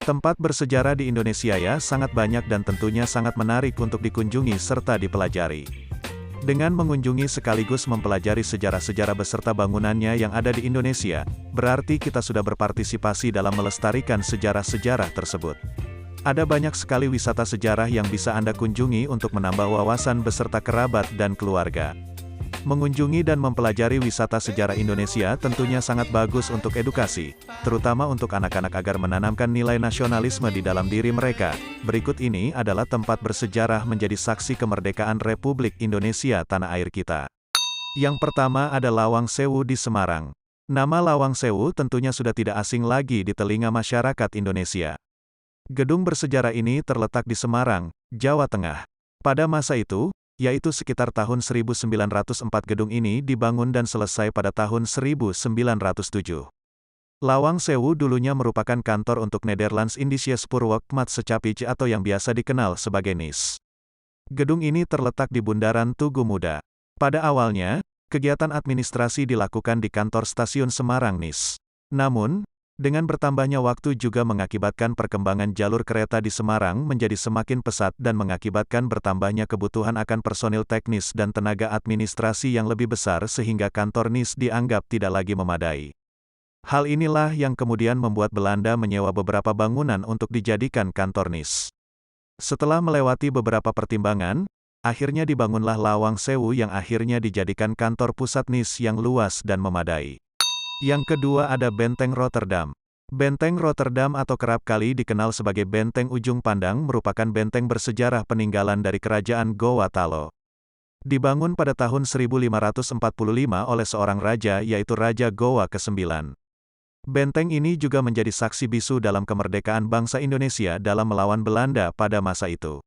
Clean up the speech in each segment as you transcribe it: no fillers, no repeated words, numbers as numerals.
Tempat bersejarah di Indonesia ya sangat banyak dan tentunya sangat menarik untuk dikunjungi serta dipelajari. Dengan mengunjungi sekaligus mempelajari sejarah-sejarah beserta bangunannya yang ada di Indonesia, berarti kita sudah berpartisipasi dalam melestarikan sejarah-sejarah tersebut. Ada banyak sekali wisata sejarah yang bisa Anda kunjungi untuk menambah wawasan beserta kerabat dan keluarga. Mengunjungi dan mempelajari wisata sejarah Indonesia tentunya sangat bagus untuk edukasi, terutama untuk anak-anak agar menanamkan nilai nasionalisme di dalam diri mereka. Berikut ini adalah tempat bersejarah menjadi saksi kemerdekaan Republik Indonesia tanah air kita. Yang pertama ada Lawang Sewu di Semarang. Nama Lawang Sewu tentunya sudah tidak asing lagi di telinga masyarakat Indonesia. Gedung bersejarah ini terletak di Semarang, Jawa Tengah. Pada masa itu, yaitu sekitar tahun 1904 gedung ini dibangun dan selesai pada tahun 1907. Lawang Sewu dulunya merupakan kantor untuk Nederlands Indische Spoorweg-Maatschappij atau yang biasa dikenal sebagai NIS. Gedung ini terletak di Bundaran Tugu Muda. Pada awalnya, kegiatan administrasi dilakukan di kantor stasiun Semarang NIS. Namun, dengan bertambahnya waktu juga mengakibatkan perkembangan jalur kereta di Semarang menjadi semakin pesat dan mengakibatkan bertambahnya kebutuhan akan personil teknis dan tenaga administrasi yang lebih besar sehingga kantor NIS dianggap tidak lagi memadai. Hal inilah yang kemudian membuat Belanda menyewa beberapa bangunan untuk dijadikan kantor NIS. Setelah melewati beberapa pertimbangan, akhirnya dibangunlah Lawang Sewu yang akhirnya dijadikan kantor pusat NIS yang luas dan memadai. Yang kedua ada Benteng Rotterdam. Benteng Rotterdam atau kerap kali dikenal sebagai Benteng Ujung Pandang merupakan benteng bersejarah peninggalan dari Kerajaan Gowa Talo. Dibangun pada tahun 1545 oleh seorang raja yaitu Raja Gowa ke-9. Benteng ini juga menjadi saksi bisu dalam kemerdekaan bangsa Indonesia dalam melawan Belanda pada masa itu.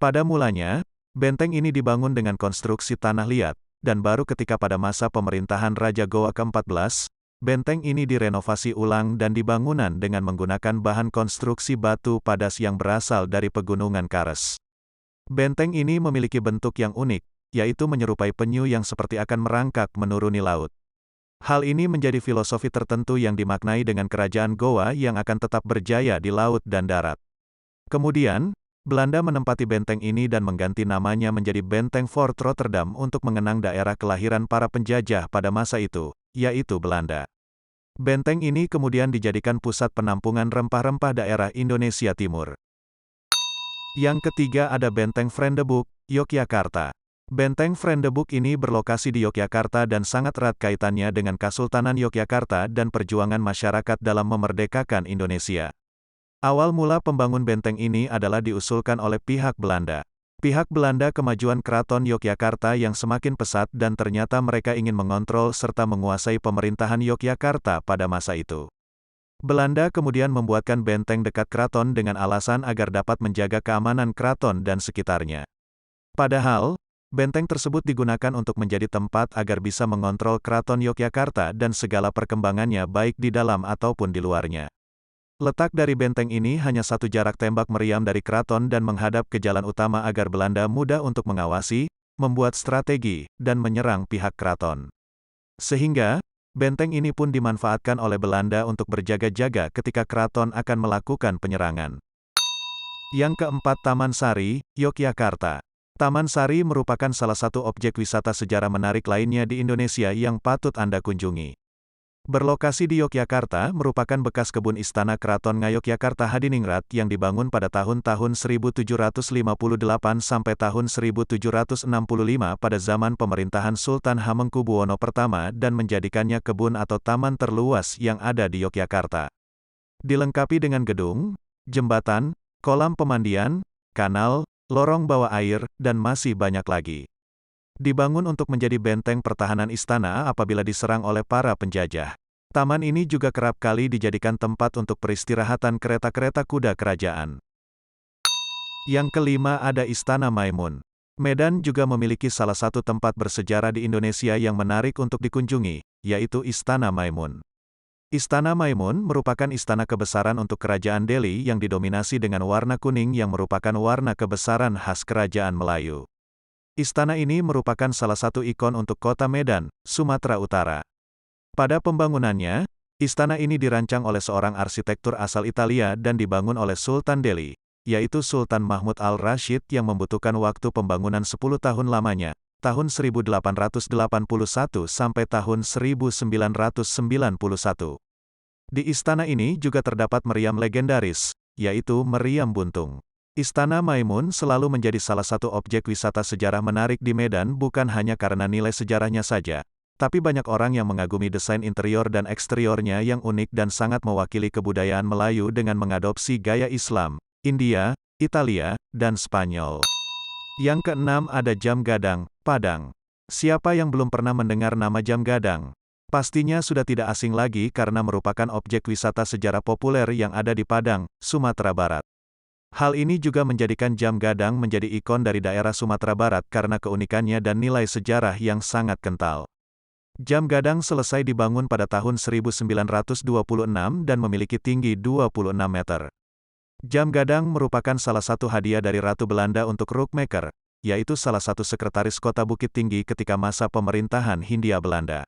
Pada mulanya, benteng ini dibangun dengan konstruksi tanah liat, dan baru ketika pada masa pemerintahan Raja Gowa ke-14, benteng ini direnovasi ulang dan dibangunan dengan menggunakan bahan konstruksi batu padas yang berasal dari pegunungan Kares. Benteng ini memiliki bentuk yang unik, yaitu menyerupai penyu yang seperti akan merangkak menuruni laut. Hal ini menjadi filosofi tertentu yang dimaknai dengan kerajaan Gowa yang akan tetap berjaya di laut dan darat. Kemudian, Belanda menempati benteng ini dan mengganti namanya menjadi Benteng Fort Rotterdam untuk mengenang daerah kelahiran para penjajah pada masa itu, yaitu Belanda. Benteng ini kemudian dijadikan pusat penampungan rempah-rempah daerah Indonesia Timur. Yang ketiga ada Benteng Vriendeboek, Yogyakarta. Benteng Vriendeboek ini berlokasi di Yogyakarta dan sangat erat kaitannya dengan Kesultanan Yogyakarta dan perjuangan masyarakat dalam memerdekakan Indonesia. Awal mula pembangun benteng ini adalah diusulkan oleh pihak Belanda. Pihak Belanda kemajuan Keraton Yogyakarta yang semakin pesat dan ternyata mereka ingin mengontrol serta menguasai pemerintahan Yogyakarta pada masa itu. Belanda kemudian membuatkan benteng dekat keraton dengan alasan agar dapat menjaga keamanan keraton dan sekitarnya. Padahal, benteng tersebut digunakan untuk menjadi tempat agar bisa mengontrol Keraton Yogyakarta dan segala perkembangannya baik di dalam ataupun di luarnya. Letak dari benteng ini hanya satu jarak tembak meriam dari keraton dan menghadap ke jalan utama agar Belanda mudah untuk mengawasi, membuat strategi, dan menyerang pihak keraton. Sehingga, benteng ini pun dimanfaatkan oleh Belanda untuk berjaga-jaga ketika keraton akan melakukan penyerangan. Yang keempat Taman Sari, Yogyakarta. Taman Sari merupakan salah satu objek wisata sejarah menarik lainnya di Indonesia yang patut Anda kunjungi. Berlokasi di Yogyakarta merupakan bekas kebun Istana Keraton Ngayogyakarta Hadiningrat yang dibangun pada tahun-tahun 1758 sampai tahun 1765 pada zaman pemerintahan Sultan Hamengkubuwono I dan menjadikannya kebun atau taman terluas yang ada di Yogyakarta. Dilengkapi dengan gedung, jembatan, kolam pemandian, kanal, lorong bawah air, dan masih banyak lagi. Dibangun untuk menjadi benteng pertahanan istana apabila diserang oleh para penjajah. Taman ini juga kerap kali dijadikan tempat untuk peristirahatan kereta-kereta kuda kerajaan. Yang kelima ada Istana Maimun. Medan juga memiliki salah satu tempat bersejarah di Indonesia yang menarik untuk dikunjungi, yaitu Istana Maimun. Istana Maimun merupakan istana kebesaran untuk Kerajaan Delhi yang didominasi dengan warna kuning yang merupakan warna kebesaran khas Kerajaan Melayu. Istana ini merupakan salah satu ikon untuk kota Medan, Sumatera Utara. Pada pembangunannya, Istana ini dirancang oleh seorang arsitektur asal Italia dan dibangun oleh Sultan Delhi, yaitu Sultan Mahmud al-Rashid yang membutuhkan waktu pembangunan 10 tahun lamanya, tahun 1881 sampai tahun 1991. Di istana ini juga terdapat meriam legendaris, yaitu meriam buntung. Istana Maimun selalu menjadi salah satu objek wisata sejarah menarik di Medan bukan hanya karena nilai sejarahnya saja, tapi banyak orang yang mengagumi desain interior dan eksteriornya yang unik dan sangat mewakili kebudayaan Melayu dengan mengadopsi gaya Islam, India, Italia, dan Spanyol. Yang keenam ada Jam Gadang, Padang. Siapa yang belum pernah mendengar nama Jam Gadang? Pastinya sudah tidak asing lagi karena merupakan objek wisata sejarah populer yang ada di Padang, Sumatera Barat. Hal ini juga menjadikan Jam Gadang menjadi ikon dari daerah Sumatera Barat karena keunikannya dan nilai sejarah yang sangat kental. Jam Gadang selesai dibangun pada tahun 1926 dan memiliki tinggi 26 meter. Jam Gadang merupakan salah satu hadiah dari Ratu Belanda untuk Rookmaker, yaitu salah satu sekretaris kota Bukit Tinggi ketika masa pemerintahan Hindia Belanda.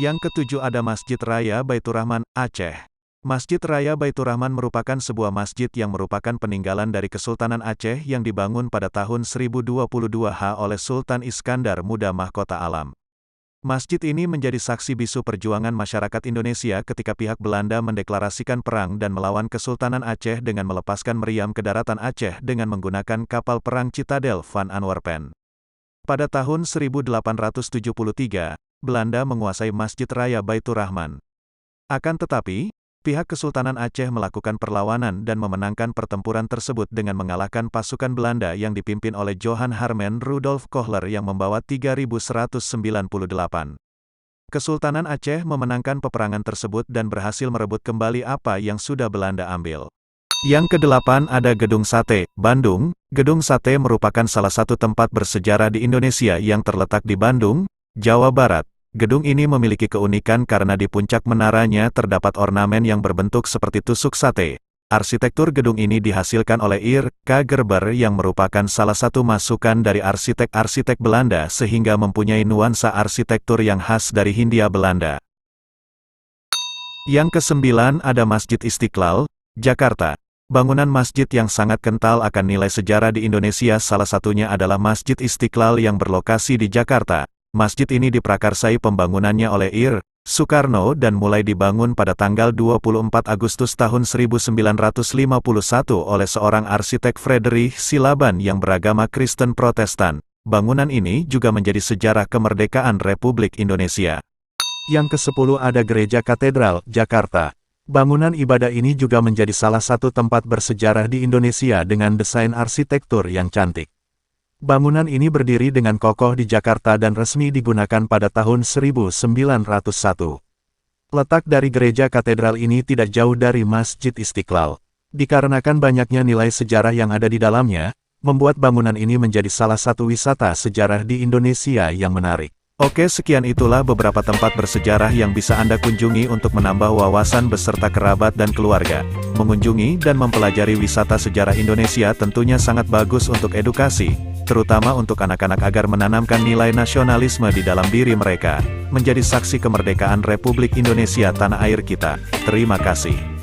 Yang ketujuh ada Masjid Raya Baitur Rahman, Aceh. Masjid Raya Baitur Rahman merupakan sebuah masjid yang merupakan peninggalan dari Kesultanan Aceh yang dibangun pada tahun 1022 oleh Sultan Iskandar Muda Mahkota Alam. Masjid ini menjadi saksi bisu perjuangan masyarakat Indonesia ketika pihak Belanda mendeklarasikan perang dan melawan Kesultanan Aceh dengan melepaskan meriam ke daratan Aceh dengan menggunakan kapal perang Citadel Van Antwerpen. Pada tahun 1873, Belanda menguasai Masjid Raya Baitur Rahman. Akan tetapi, pihak Kesultanan Aceh melakukan perlawanan dan memenangkan pertempuran tersebut dengan mengalahkan pasukan Belanda yang dipimpin oleh Johan Harmen Rudolf Kohler yang membawa 3.198. Kesultanan Aceh memenangkan peperangan tersebut dan berhasil merebut kembali apa yang sudah Belanda ambil. Yang kedelapan ada Gedung Sate, Bandung. Gedung Sate merupakan salah satu tempat bersejarah di Indonesia yang terletak di Bandung, Jawa Barat. Gedung ini memiliki keunikan karena di puncak menaranya terdapat ornamen yang berbentuk seperti tusuk sate. Arsitektur gedung ini dihasilkan oleh Ir K. Gerber yang merupakan salah satu masukan dari arsitek-arsitek Belanda sehingga mempunyai nuansa arsitektur yang khas dari Hindia Belanda. Yang kesembilan ada Masjid Istiqlal, Jakarta. Bangunan masjid yang sangat kental akan nilai sejarah di Indonesia salah satunya adalah Masjid Istiqlal yang berlokasi di Jakarta. Masjid ini diprakarsai pembangunannya oleh Ir. Soekarno dan mulai dibangun pada tanggal 24 Agustus tahun 1951 oleh seorang arsitek Friedrich Silaban yang beragama Kristen Protestan. Bangunan ini juga menjadi sejarah kemerdekaan Republik Indonesia. Yang ke-10 ada Gereja Katedral, Jakarta. Bangunan ibadah ini juga menjadi salah satu tempat bersejarah di Indonesia dengan desain arsitektur yang cantik. Bangunan ini berdiri dengan kokoh di Jakarta dan resmi digunakan pada tahun 1901. Letak dari gereja katedral ini tidak jauh dari Masjid Istiqlal. Dikarenakan banyaknya nilai sejarah yang ada di dalamnya, membuat bangunan ini menjadi salah satu wisata sejarah di Indonesia yang menarik. Oke, sekian itulah beberapa tempat bersejarah yang bisa Anda kunjungi untuk menambah wawasan beserta kerabat dan keluarga. Mengunjungi dan mempelajari wisata sejarah Indonesia tentunya sangat bagus untuk edukasi, terutama untuk anak-anak agar menanamkan nilai nasionalisme di dalam diri mereka, menjadi saksi kemerdekaan Republik Indonesia tanah air kita. Terima kasih.